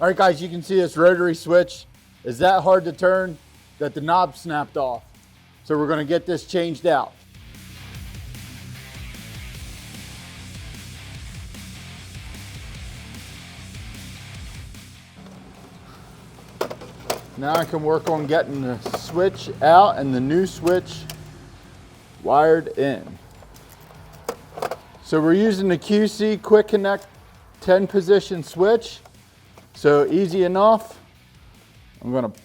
All right, guys, you can see this rotary switch is that hard to turn that the knob snapped off. So we're going to get this changed out. Now I can work on getting the switch out and the new switch wired in. So we're using the QC Quick Connect 10 position switch. So easy enough. I'm going to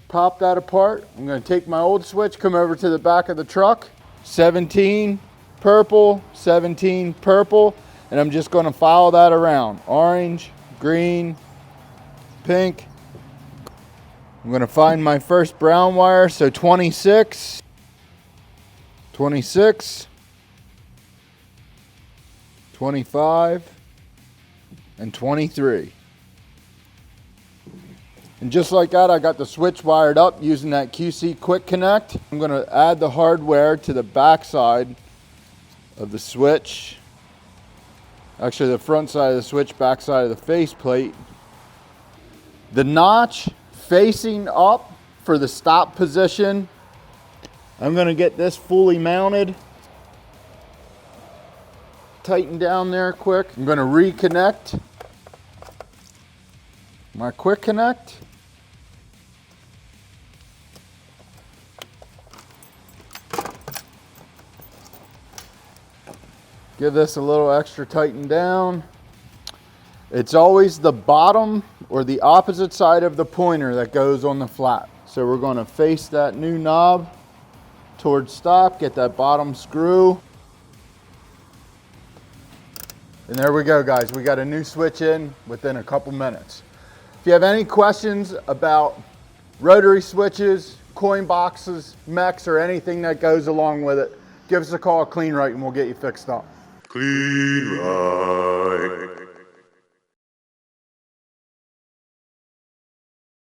pop that apart. I'm going to take my old switch, come over to the back of the truck. 17 purple, 17 purple, and I'm just going to follow that around. Orange, green, pink. I'm going to find my first brown wire, so 26, 26, 25, and 23. And just like that, I got the switch wired up using that QC Quick Connect. I'm going to add the hardware to the back side of the switch. Actually, the front side of the switch, back side of the faceplate. The notch facing up for the stop position. I'm going to get this fully mounted. Tighten down there quick. I'm going to reconnect my Quick Connect. Give this a little extra tighten down. It's always the bottom or the opposite side of the pointer that goes on the flat. So we're going to face that new knob towards stop, get that bottom screw. And there we go, guys. We got a new switch in within a couple minutes. If you have any questions about rotary switches, coin boxes, mechs, or anything that goes along with it, give us a call at Kleen-Rite and we'll get you fixed up. Kleen-Rite.